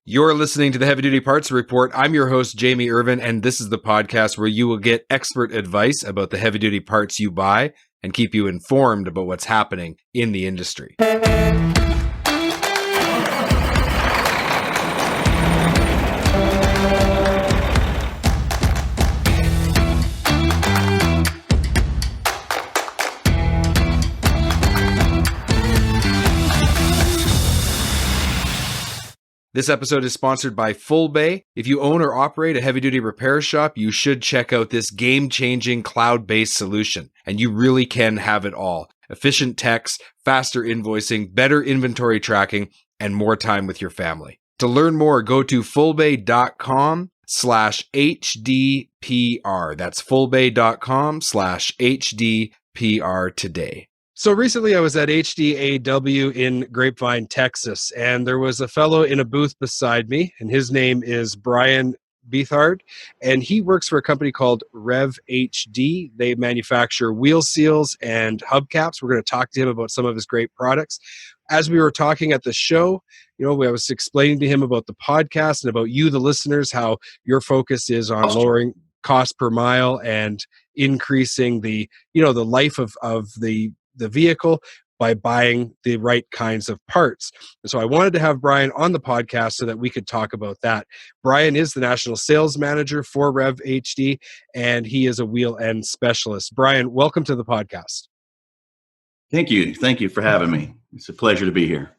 You're listening to the Heavy Duty Parts Report. I'm your host, Jamie Irvin, and this is the podcast where you will get expert advice about the heavy duty parts you buy and keep you informed about what's happening in the industry. This episode is sponsored by Full Bay. If you own or operate a heavy-duty repair shop, you should check out this game-changing cloud-based solution, and you really can have it all. Efficient techs, faster invoicing, better inventory tracking, and more time with your family. To learn more, go to fullbay.com/HDPR. That's fullbay.com/HDPR today. So recently I was at HDAW in Grapevine, Texas, and there was a fellow in a booth beside me, and his name is Brian Beathard, and he works for a company called RevHD. They manufacture wheel seals and hubcaps. We're going to talk to him about some of his great products. As we were talking at the show, I was explaining to him about the podcast and about you, the listeners, how your focus is on lowering cost per mile and increasing the life of the vehicle by buying the right kinds of parts. And so I wanted to have Brian on the podcast so that we could talk about that. Brian is the national sales manager for RevHD, and he is a wheel end specialist. Brian, welcome to the podcast. Thank you. Thank you for having me. It's a pleasure to be here.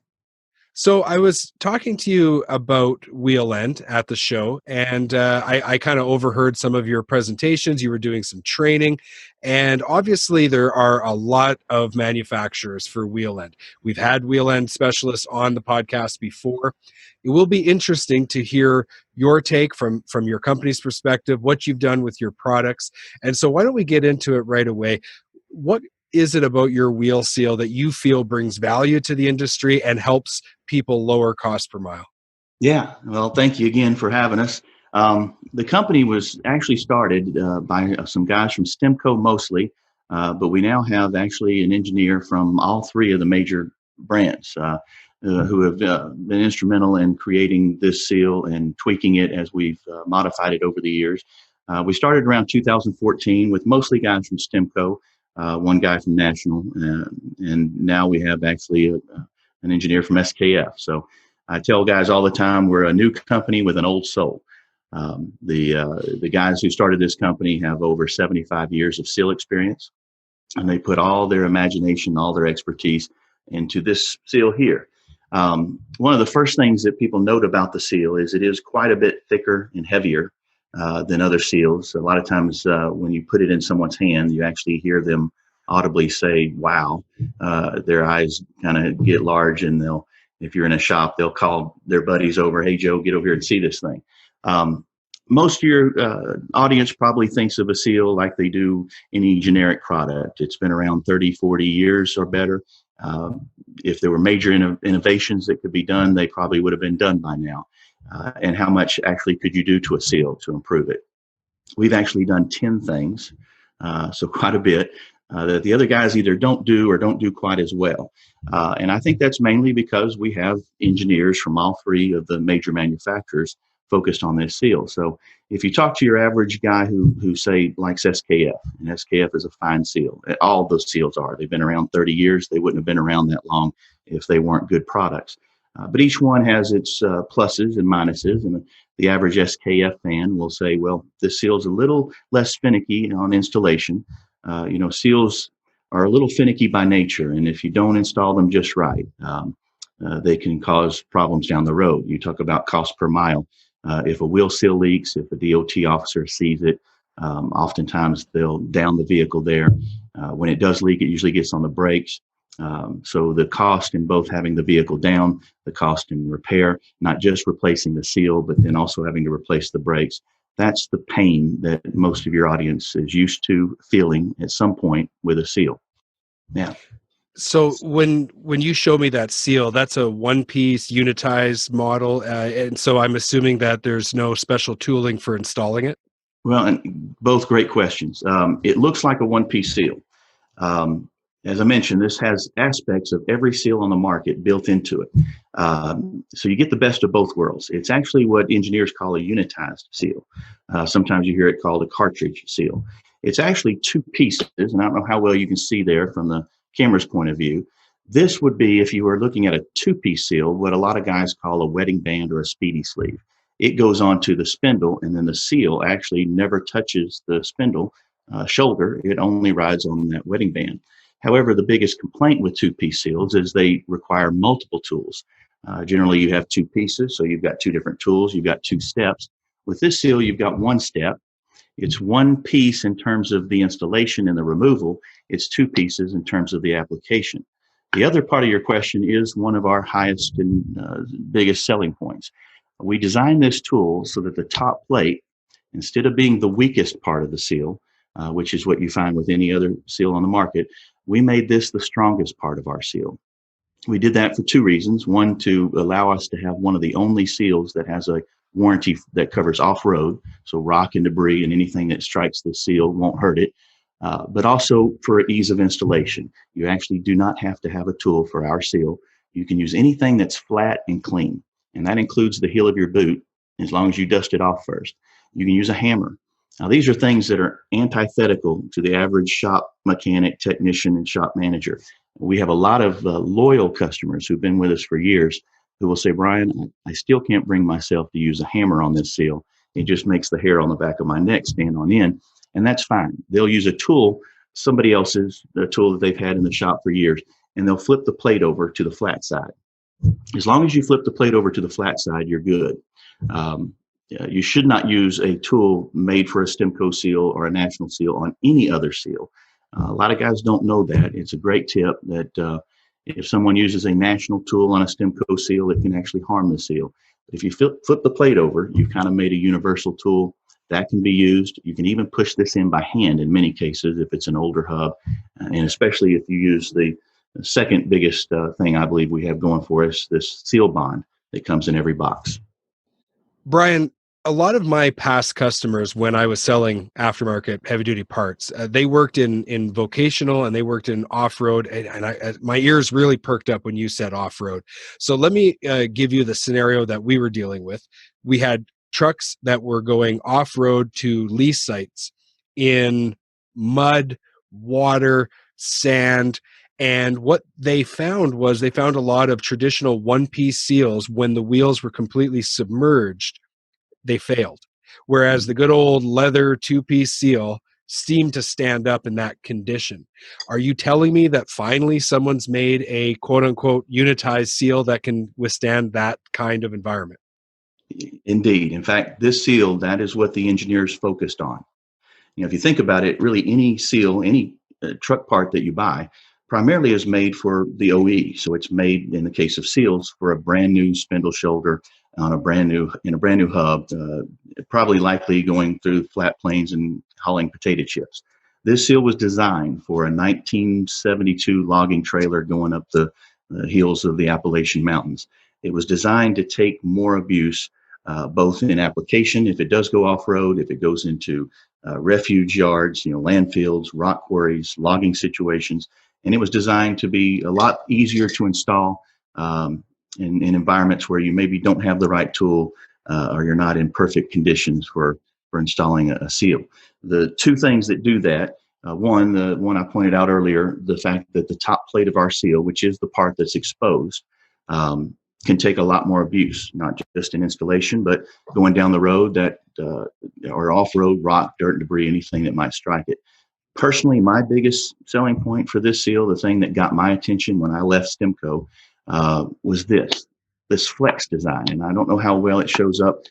So I was talking to you about wheel end at the show, and I kind of overheard some of your presentations. You were doing some training, and obviously there are a lot of manufacturers for wheel end. We've had wheel end specialists on the podcast before. It will be interesting to hear your take from your company's perspective, what you've done with your products. And so why don't we get into it right away? What is it about your wheel seal that you feel brings value to the industry and helps people lower cost per mile? Yeah, well, thank you again for having us. The company was actually started by some guys from Stemco mostly, but we now have actually an engineer from all three of the major brands who have been instrumental in creating this seal and tweaking it as we've modified it over the years. We started around 2014 with mostly guys from Stemco. One guy from National, and now we have actually an engineer from SKF. So I tell guys all the time, we're a new company with an old soul. The guys who started this company have over 75 years of seal experience, and they put all their imagination, all their expertise into this seal here. One of the first things that people note about the seal is it is quite a bit thicker and heavier than other seals. A lot of times when you put it in someone's hand, you actually hear them audibly say, wow. Their eyes kind of get large, and if you're in a shop, they'll call their buddies over, hey, Joe, get over here and see this thing. Most of your audience probably thinks of a seal like they do any generic product. It's been around 30, 40 years or better. If there were major innovations that could be done, they probably would have been done by now. And how much actually could you do to a seal to improve it? We've actually done 10 things, so quite a bit, that the other guys either don't do or don't do quite as well. And I think that's mainly because we have engineers from all three of the major manufacturers focused on this seal. So if you talk to your average guy who say likes SKF, and SKF is a fine seal, all those seals are. They've been around 30 years. They wouldn't have been around that long if they weren't good products. But each one has its pluses and minuses, and the average SKF fan will say, well, this seal's a little less finicky on installation. Seals are a little finicky by nature, and if you don't install them just right, they can cause problems down the road. You talk about cost per mile. If a wheel seal leaks, if a DOT officer sees it, oftentimes they'll down the vehicle there. When it does leak, it usually gets on the brakes. So the cost in both having the vehicle down, the cost in repair, not just replacing the seal, but then also having to replace the brakes. That's the pain that most of your audience is used to feeling at some point with a seal. Yeah. So when you show me that seal, that's a one-piece unitized model, and so I'm assuming that there's no special tooling for installing it? Well, and both great questions. It looks like a one-piece seal. As I mentioned, this has aspects of every seal on the market built into it. So you get the best of both worlds. It's actually what engineers call a unitized seal. Sometimes you hear it called a cartridge seal. It's actually two pieces, and I don't know how well you can see there from the camera's point of view. This would be, if you were looking at a two-piece seal, what a lot of guys call a wedding band or a speedy sleeve. It goes onto the spindle, and then the seal actually never touches the spindle shoulder. It only rides on that wedding band. However, the biggest complaint with two-piece seals is they require multiple tools. Generally, you have two pieces, so you've got two different tools, you've got two steps. With this seal, you've got one step. It's one piece in terms of the installation and the removal. It's two pieces in terms of the application. The other part of your question is one of our highest and biggest selling points. We designed this tool so that the top plate, instead of being the weakest part of the seal, which is what you find with any other seal on the market, we made this the strongest part of our seal. We did that for two reasons. One, to allow us to have one of the only seals that has a warranty that covers off-road, so rock and debris and anything that strikes the seal won't hurt it, but also for ease of installation. You actually do not have to have a tool for our seal. You can use anything that's flat and clean, and that includes the heel of your boot, as long as you dust it off first. You can use a hammer. Now, these are things that are antithetical to the average shop mechanic, technician, and shop manager. We have a lot of loyal customers who've been with us for years who will say, Brian, I still can't bring myself to use a hammer on this seal. It just makes the hair on the back of my neck stand on end. And that's fine. They'll use a tool, somebody else's, a tool that they've had in the shop for years, and they'll flip the plate over to the flat side. As long as you flip the plate over to the flat side, you're good. You should not use a tool made for a Stemco seal or a national seal on any other seal. A lot of guys don't know that. It's a great tip that if someone uses a national tool on a Stemco seal, it can actually harm the seal. But if you flip the plate over, you've kind of made a universal tool that can be used. You can even push this in by hand in many cases if it's an older hub, and especially if you use the second biggest thing I believe we have going for us, this seal bond that comes in every box. Brian, a lot of my past customers, when I was selling aftermarket heavy duty parts, they worked in vocational and they worked in off-road, and my ears really perked up when you said off-road. So let me give you the scenario that we were dealing with. We had trucks that were going off-road to lease sites in mud, water, sand, and what they found was they found a lot of traditional one-piece seals. When the wheels were completely submerged, they failed. Whereas the good old leather two-piece seal seemed to stand up in that condition. Are you telling me that finally someone's made a quote-unquote unitized seal that can withstand that kind of environment? Indeed. In fact, this seal, that is what the engineers focused on. If you think about it, really any seal, any truck part that you buy, primarily is made for the OE. So it's made, in the case of seals, for a brand new spindle shoulder on a brand new hub, probably likely going through flat plains and hauling potato chips. This seal was designed for a 1972 logging trailer going up the hills of the Appalachian Mountains. It was designed to take more abuse, both in application, if it does go off-road, if it goes into refuge yards, landfills, rock quarries, logging situations. And it was designed to be a lot easier to install in environments where you maybe don't have the right tool or you're not in perfect conditions for installing a seal. The two things that do that, one, the one I pointed out earlier, the fact that the top plate of our seal, which is the part that's exposed, can take a lot more abuse, not just in installation, but going down the road that or off-road, rock, dirt, debris, anything that might strike it. Personally, my biggest selling point for this seal, the thing that got my attention when I left Stemco, was this flex design. And I don't know how well it shows up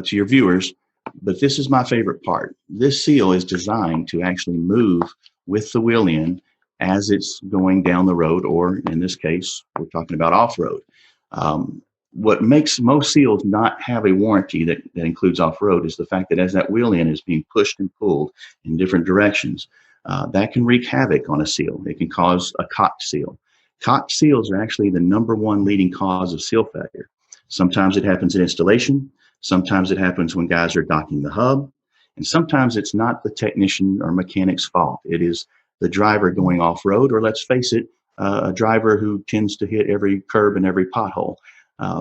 to your viewers, but this is my favorite part. This seal is designed to actually move with the wheel end as it's going down the road, or in this case, we're talking about off-road. What makes most seals not have a warranty that includes off-road is the fact that as that wheel end is being pushed and pulled in different directions, that can wreak havoc on a seal. It can cause a cocked seal. Cocked seals are actually the #1 leading cause of seal failure. Sometimes it happens in installation. Sometimes it happens when guys are docking the hub. And sometimes it's not the technician or mechanic's fault. It is the driver going off road, or let's face it, a driver who tends to hit every curb and every pothole.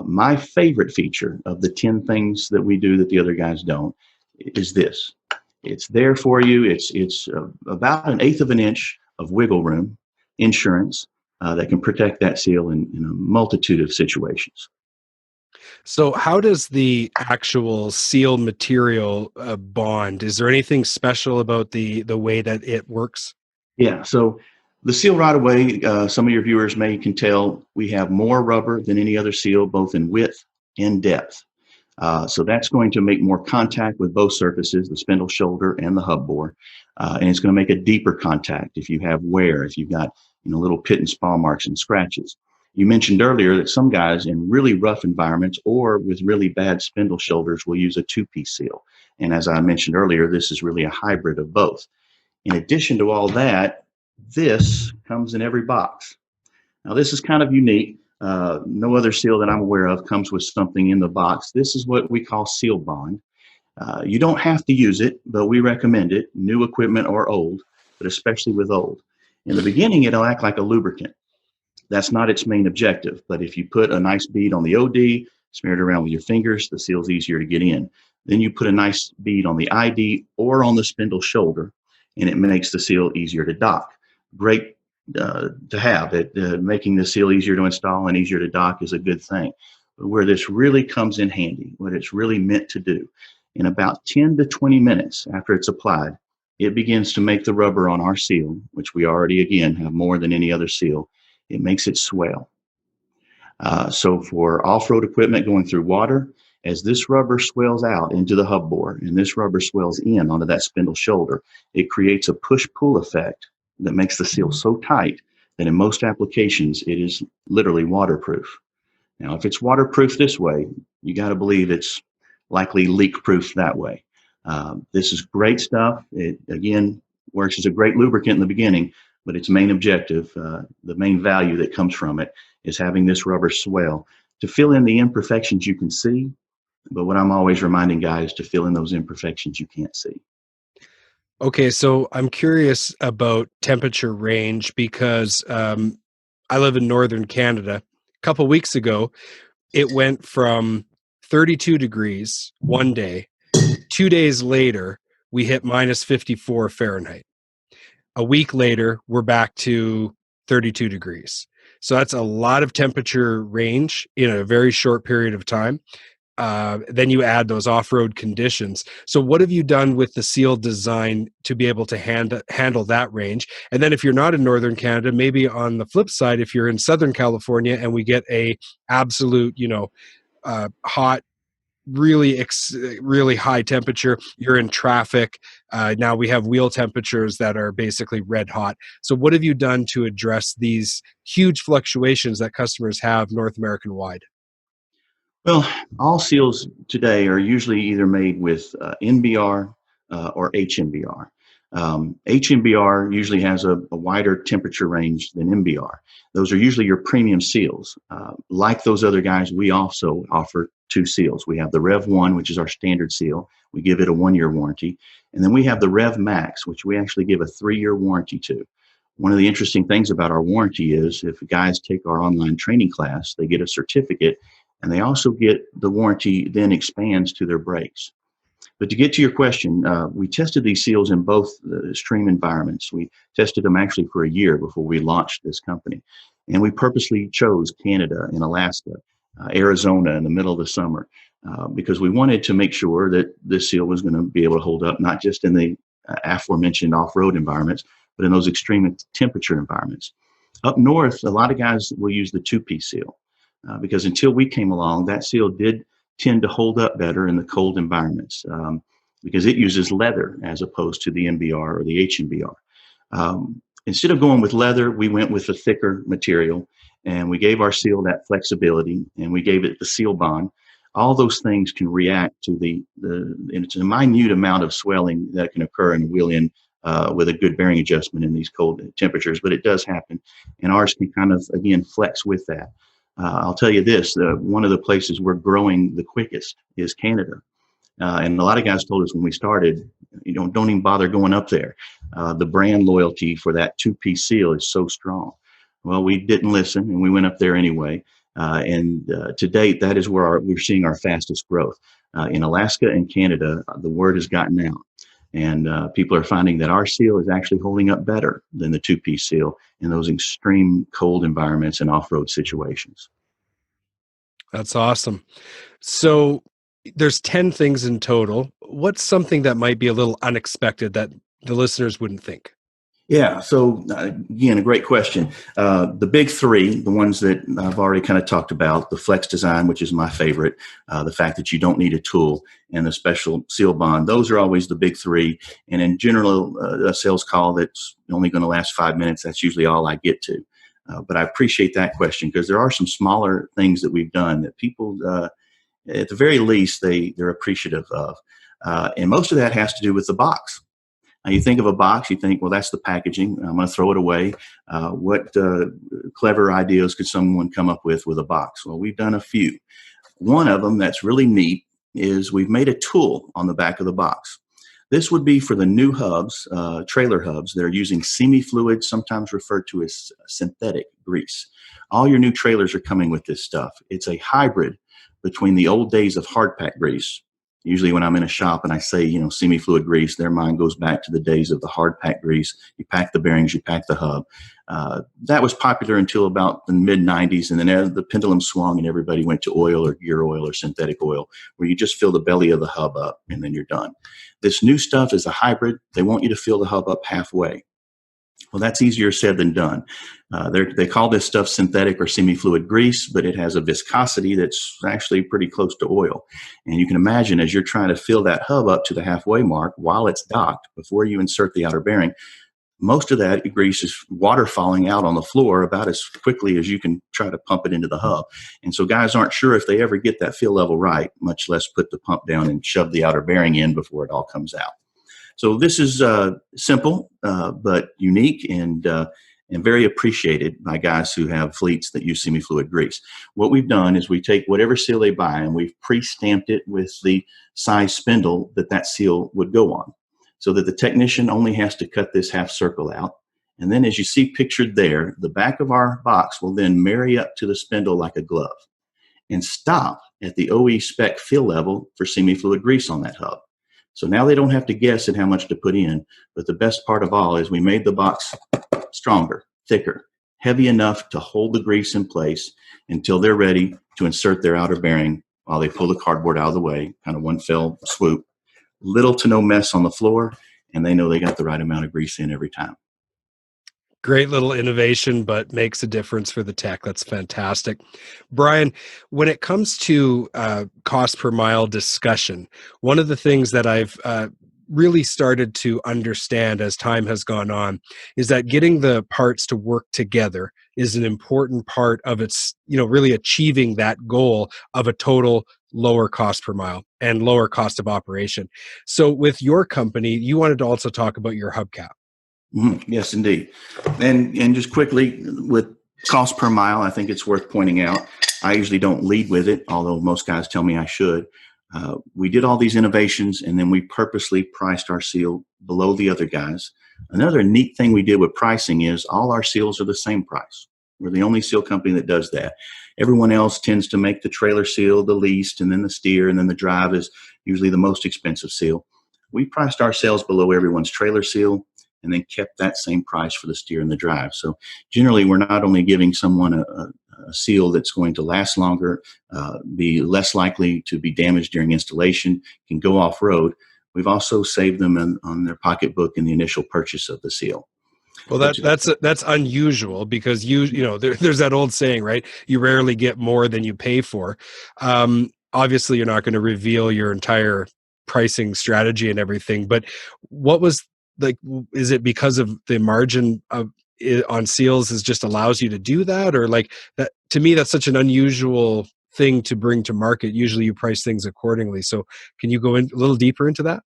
My favorite feature of the 10 things that we do that the other guys don't is this. It's there for you. It's about an eighth of an inch of wiggle room, insurance that can protect that seal in a multitude of situations. So, how does the actual seal material bond? Is there anything special about the way that it works? Yeah, so the seal right away, some of your viewers can tell we have more rubber than any other seal, both in width and depth. So that's going to make more contact with both surfaces, the spindle shoulder and the hub bore. And it's going to make a deeper contact if you have wear, if you've got little pit and spall marks and scratches. You mentioned earlier that some guys in really rough environments or with really bad spindle shoulders will use a two-piece seal. And as I mentioned earlier, this is really a hybrid of both. In addition to all that, this comes in every box. Now, this is kind of unique. No other seal that I'm aware of comes with something in the box. This is what we call seal bond. You don't have to use it, but we recommend it, new equipment or old, but especially with old. In the beginning, it'll act like a lubricant. That's not its main objective, but if you put a nice bead on the OD, smear it around with your fingers, the seal's easier to get in. Then you put a nice bead on the ID or on the spindle shoulder, and it makes the seal easier to dock. Great to have it. Making the seal easier to install and easier to dock is a good thing. But where this really comes in handy, what it's really meant to do, in about 10 to 20 minutes after it's applied, it begins to make the rubber on our seal, which we already, again, have more than any other seal, it makes it swell. So for off-road equipment going through water, as this rubber swells out into the hub bore and this rubber swells in onto that spindle shoulder, it creates a push-pull effect that makes the seal so tight that in most applications, it is literally waterproof. Now, if it's waterproof this way, you got to believe it's likely leak-proof that way. This is great stuff. It, again, works as a great lubricant in the beginning, but its main objective, the main value that comes from it, is having this rubber swell to fill in the imperfections you can see. But what I'm always reminding guys to fill in those imperfections you can't see. Okay, so I'm curious about temperature range because I live in northern Canada. A couple weeks ago, it went from 32 degrees one day. 2 days later, we hit minus 54 Fahrenheit. A week later, we're back to 32 degrees. So that's a lot of temperature range in a very short period of time. Then you add those off-road conditions. So what have you done with the seal design to be able to handle that range? And then if you're not in northern Canada, maybe on the flip side, if you're in southern California and we get a absolute, hot, really high temperature, you're in traffic. Now we have wheel temperatures that are basically red hot. So what have you done to address these huge fluctuations that customers have North American wide? Well, all seals today are usually either made with NBR or HMBR. HMBR usually has a wider temperature range than NBR. Those are usually your premium seals. Like those other guys, we also offer two seals. We have the Rev 1, which is our standard seal. We give it a 1-year warranty. And then we have the Rev Max, which we actually give a 3-year warranty to. One of the interesting things about our warranty is if guys take our online training class, they get a certificate, and they also get the warranty then expands to their brakes. But to get to your question, we tested these seals in both extreme environments. We tested them actually for a year before we launched this company. And we purposely chose Canada and Alaska, Arizona in the middle of the summer, because we wanted to make sure that this seal was going to be able to hold up, not just in the aforementioned off-road environments, but in those extreme temperature environments. Up north, a lot of guys will use the two-piece seal. Because until we came along, that seal did tend to hold up better in the cold environments because it uses leather as opposed to the NBR or the HMBR. Instead of going with leather, we went with a thicker material, and we gave our seal that flexibility, and we gave it the seal bond. All those things can react to and it's a minute amount of swelling that can occur in a wheel end with a good bearing adjustment in these cold temperatures, but it does happen, and ours can kind of, again, flex with that. I'll tell you this, one of the places we're growing the quickest is Canada. And a lot of guys told us when we started, don't even bother going up there. The brand loyalty for that two-piece seal is so strong. Well, we didn't listen, and we went up there anyway. And to date, that is where we're seeing our fastest growth. In Alaska and Canada, the word has gotten out. And people are finding that our seal is actually holding up better than the two-piece seal in those extreme cold environments and off-road situations. That's awesome. So there's 10 things in total. What's something that might be a little unexpected that the listeners wouldn't think? Yeah. So again, a great question. The big three, the ones that I've already kind of talked about, the flex design, which is my favorite, the fact that you don't need a tool, and the special seal bond. Those are always the big three. And in general, a sales call that's only going to last 5 minutes, that's usually all I get to. But I appreciate that question because there are some smaller things that we've done that people, at the very least, they're appreciative of. And most of that has to do with the box. Now, you think of a box, you think, well, that's the packaging. I'm going to throw it away. What clever ideas could someone come up with a box? Well, we've done a few. One of them that's really neat is we've made a tool on the back of the box. This would be for the new hubs, trailer hubs. They're using semi-fluid, sometimes referred to as synthetic grease. All your new trailers are coming with this stuff. It's a hybrid between the old days of hard pack grease. Usually when I'm in a shop and I say, semi-fluid grease, their mind goes back to the days of the hard pack grease. You pack the bearings, you pack the hub. That was popular until about the mid-90s. And then as the pendulum swung and everybody went to oil or gear oil or synthetic oil, where you just fill the belly of the hub up and then you're done. This new stuff is a hybrid. They want you to fill the hub up halfway. Well, that's easier said than done. They call this stuff synthetic or semi-fluid grease, but it has a viscosity that's actually pretty close to oil. And you can imagine as you're trying to fill that hub up to the halfway mark while it's docked, before you insert the outer bearing, most of that grease is water falling out on the floor about as quickly as you can try to pump it into the hub. And so guys aren't sure if they ever get that fill level right, much less put the pump down and shove the outer bearing in before it all comes out. So this is simple, but unique and very appreciated by guys who have fleets that use semi-fluid grease. What we've done is we take whatever seal they buy and we've pre-stamped it with the size spindle that seal would go on, so that the technician only has to cut this half circle out. And then as you see pictured there, the back of our box will then marry up to the spindle like a glove and stop at the OE spec fill level for semi-fluid grease on that hub. So now they don't have to guess at how much to put in. But the best part of all is we made the box stronger, thicker, heavy enough to hold the grease in place until they're ready to insert their outer bearing while they pull the cardboard out of the way, kind of one fell swoop. Little to no mess on the floor, and they know they got the right amount of grease in every time. Great little innovation, but makes a difference for the tech. That's fantastic. Brian, when it comes to cost per mile discussion, one of the things that I've really started to understand as time has gone on is that getting the parts to work together is an important part of its, really achieving that goal of a total lower cost per mile and lower cost of operation. So with your company, you wanted to also talk about your hubcap. Yes, indeed. And just quickly, with cost per mile, I think it's worth pointing out, I usually don't lead with it, although most guys tell me I should. We did all these innovations, and then we purposely priced our seal below the other guys. Another neat thing we did with pricing is all our seals are the same price. We're the only seal company that does that. Everyone else tends to make the trailer seal the least, and then the steer, and then the drive is usually the most expensive seal. We priced our sales below everyone's trailer seal, and then kept that same price for the steer and the drive. So generally, we're not only giving someone a seal that's going to last longer, be less likely to be damaged during installation, can go off-road, we've also saved them on their pocketbook in the initial purchase of the seal. Well, that's unusual because there's that old saying, right? You rarely get more than you pay for. Obviously, you're not going to reveal your entire pricing strategy and everything, but what was is it because of the margin on seals just allows you to do that, or like that? To me, that's such an unusual thing to bring to market. Usually you price things accordingly. So can you go in a little deeper into that?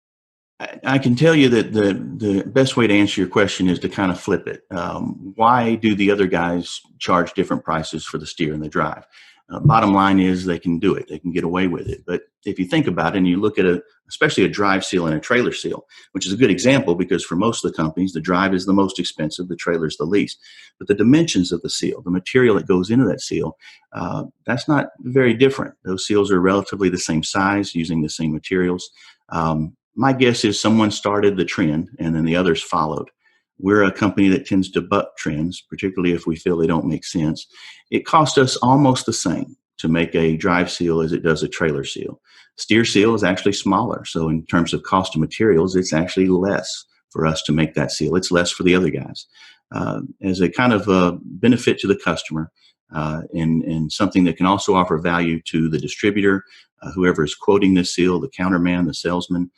I can tell you that the best way to answer your question is to kind of flip it. Why do the other guys charge different prices for the steer and the drive? Bottom line is they can do it. They can get away with it. But if you think about it and you look at especially a drive seal and a trailer seal, which is a good example because for most of the companies, the drive is the most expensive, the trailer is the least. But the dimensions of the seal, the material that goes into that seal, that's not very different. Those seals are relatively the same size, using the same materials. My guess is someone started the trend and then the others followed. We're a company that tends to buck trends, particularly if we feel they don't make sense. It costs us almost the same to make a drive seal as it does a trailer seal. Steer seal is actually smaller. So in terms of cost of materials, it's actually less for us to make that seal. It's less for the other guys. As a kind of a benefit to the customer, and something that can also offer value to the distributor, whoever is quoting this seal, the counterman, the salesman,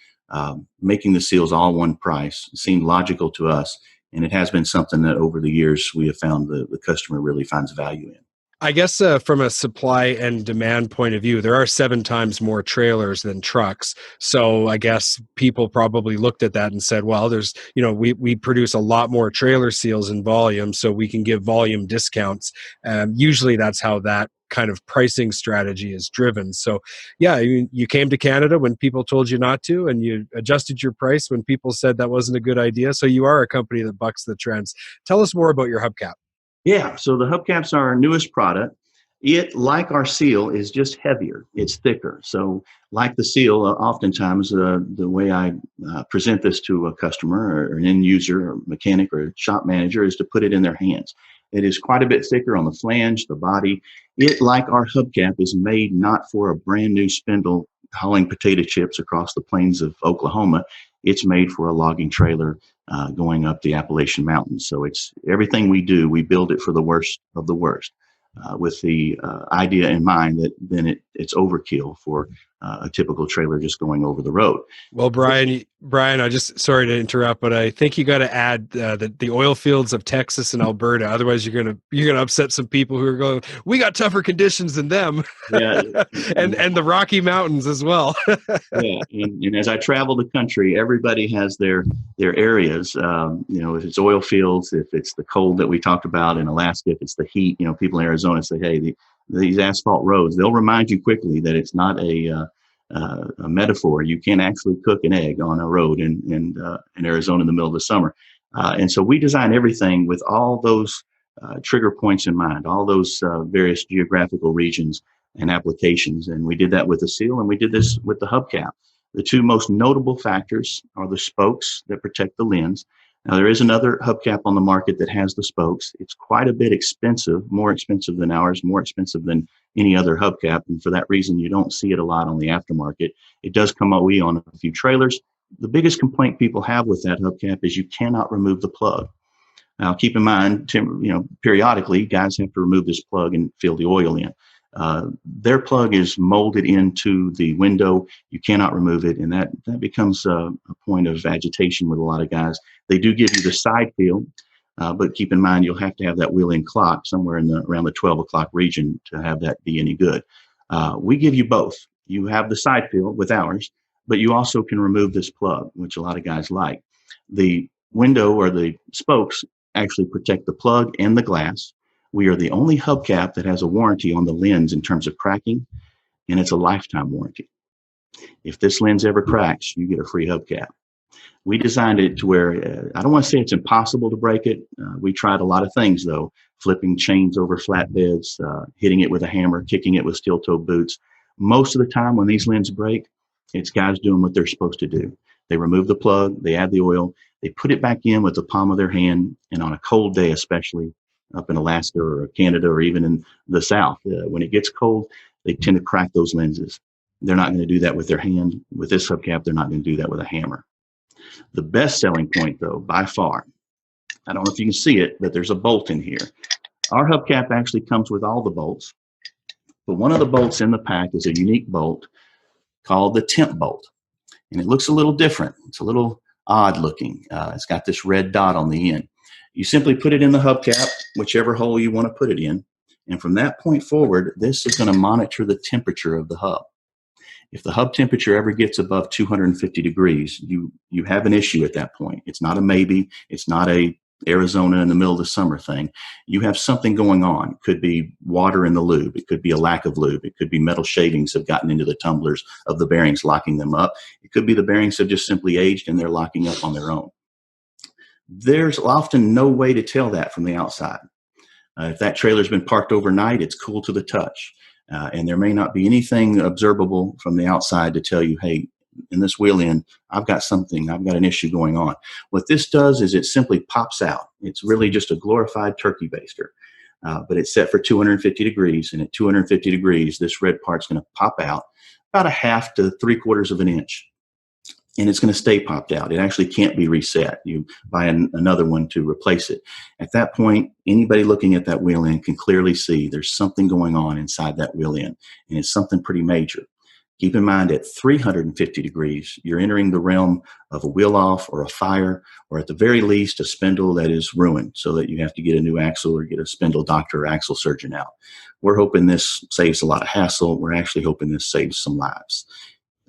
making the seals all one price seemed logical to us. And it has been something that over the years we have found the customer really finds value in. I guess from a supply and demand point of view, there are 7 times more trailers than trucks. So I guess people probably looked at that and said, well, we produce a lot more trailer seals in volume, so we can give volume discounts. Usually that's how that kind of pricing strategy is driven. So yeah, you came to Canada when people told you not to, and you adjusted your price when people said that wasn't a good idea. So you are a company that bucks the trends. Tell us more about your hubcap. Yeah, so the hubcaps are our newest product. It, like our seal, is just heavier. It's thicker. So like the seal, oftentimes the way I present this to a customer or an end user or mechanic or shop manager is to put it in their hands. It is quite a bit thicker on the flange, the body. It, like our hubcap, is made not for a brand new spindle hauling potato chips across the plains of Oklahoma. It's made for a logging trailer going up the Appalachian Mountains. So it's everything we do, we build it for the worst of the worst, with the idea in mind that then it's overkill for a typical trailer just going over the road. Well, Brian, I just sorry to interrupt, but I think you got to add the oil fields of Texas and Alberta. Otherwise, you're gonna upset some people who are going, we got tougher conditions than them. Yeah, and the Rocky Mountains as well. Yeah, and as I travel the country, everybody has their areas. If it's oil fields, if it's the cold that we talked about in Alaska, if it's the heat, people in Arizona say, hey, these asphalt roads, they'll remind you quickly that it's not a metaphor. You can actually cook an egg on a road in Arizona in the middle of the summer. And so we design everything with all those trigger points in mind, all those various geographical regions and applications. And we did that with the seal, and we did this with the hubcap. The 2 most notable factors are the spokes that protect the lens. Now, there is another hubcap on the market that has the spokes. It's quite a bit expensive, more expensive than ours, more expensive than any other hubcap. And for that reason, you don't see it a lot on the aftermarket. It does come OE on a few trailers. The biggest complaint people have with that hubcap is you cannot remove the plug. Now, keep in mind, periodically, guys have to remove this plug and fill the oil in. Their plug is molded into the window. You cannot remove it, and that becomes a point of agitation with a lot of guys. They do give you the side field, but keep in mind you'll have to have that wheel-in clock somewhere around the 12 o'clock region to have that be any good. We give you both. You have the side field with ours, but you also can remove this plug, which a lot of guys like. The window or the spokes actually protect the plug and the glass. We are the only hubcap that has a warranty on the lens in terms of cracking, and it's a lifetime warranty. If this lens ever cracks, you get a free hubcap. We designed it to where, I don't want to say it's impossible to break it. We tried a lot of things, though, flipping chains over flatbeds, hitting it with a hammer, kicking it with steel-toe boots. Most of the time when these lenses break, it's guys doing what they're supposed to do. They remove the plug, they add the oil, they put it back in with the palm of their hand, and on a cold day especially, up in Alaska or Canada or even in the South, when it gets cold, they tend to crack those lenses. They're not going to do that with their hand. With this hubcap, they're not going to do that with a hammer. The best selling point, though, by far, I don't know if you can see it, but there's a bolt in here. Our hubcap actually comes with all the bolts, but one of the bolts in the pack is a unique bolt called the temp bolt, and it looks a little different. It's a little odd looking. It's got this red dot on the end. You simply put it in the hubcap, whichever hole you want to put it in. And from that point forward, this is going to monitor the temperature of the hub. If the hub temperature ever gets above 250 degrees, you have an issue at that point. It's not a maybe. It's not a Arizona in the middle of the summer thing. You have something going on. It could be water in the lube. It could be a lack of lube. It could be metal shavings have gotten into the tumblers of the bearings, locking them up. It could be the bearings have just simply aged and they're locking up on their own. There's often no way to tell that from the outside. If that trailer's been parked overnight, it's cool to the touch. And there may not be anything observable from the outside to tell you, hey, in this wheel end, I've got an issue going on. What this does is it simply pops out. It's really just a glorified turkey baster, but it's set for 250 degrees. And at 250 degrees, this red part's going to pop out about a half to 3/4 of an inch. And it's going to stay popped out. It actually can't be reset. You buy another one to replace it. At that point, anybody looking at that wheel end can clearly see there's something going on inside that wheel end, and it's something pretty major. Keep in mind, at 350 degrees, you're entering the realm of a wheel off or a fire, or at the very least, a spindle that is ruined so that you have to get a new axle or get a spindle doctor or axle surgeon out. We're hoping this saves a lot of hassle. We're actually hoping this saves some lives.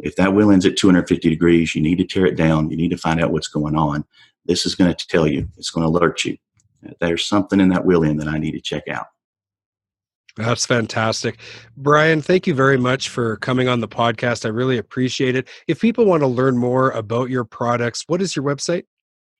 If that wheel ends at 250 degrees, you need to tear it down. You need to find out what's going on. This is going to tell you, it's going to alert you. There's something in that wheel end that I need to check out. That's fantastic. Brian, thank you very much for coming on the podcast. I really appreciate it. If people want to learn more about your products, what is your website?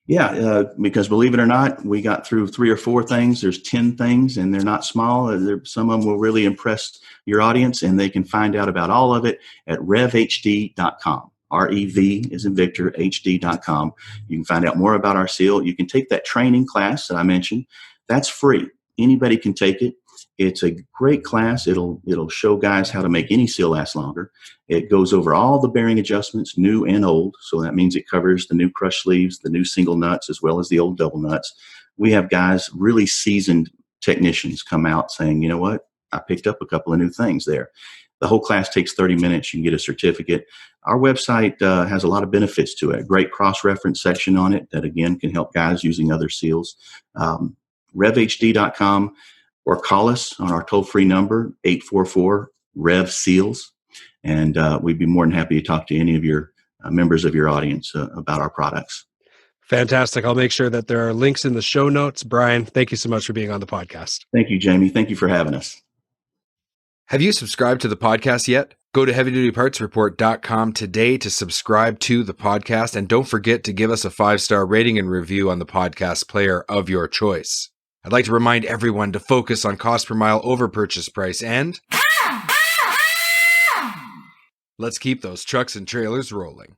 Yeah, because believe it or not, we got through 3 or 4 things. There's 10 things, and they're not small. Some of them will really impress your audience, and they can find out about all of it at RevHD.com. REV is in Victor, HD.com. You can find out more about our seal. You can take that training class that I mentioned. That's free. Anybody can take it. It's a great class. It'll show guys how to make any seal last longer. It goes over all the bearing adjustments, new and old. So that means it covers the new crush sleeves, the new single nuts, as well as the old double nuts. We have guys, really seasoned technicians, come out saying, you know what, I picked up a couple of new things there. The whole class takes 30 minutes. You can get a certificate. Our website has a lot of benefits to it. A great cross-reference section on it that, again, can help guys using other seals. RevHD.com. Or call us on our toll-free number, 844-REV-SEALS. And we'd be more than happy to talk to any of your members of your audience about our products. Fantastic. I'll make sure that there are links in the show notes. Brian, thank you so much for being on the podcast. Thank you, Jamie. Thank you for having us. Have you subscribed to the podcast yet? Go to heavydutypartsreport.com today to subscribe to the podcast. And don't forget to give us a 5-star rating and review on the podcast player of your choice. I'd like to remind everyone to focus on cost per mile over purchase price and let's keep those trucks and trailers rolling.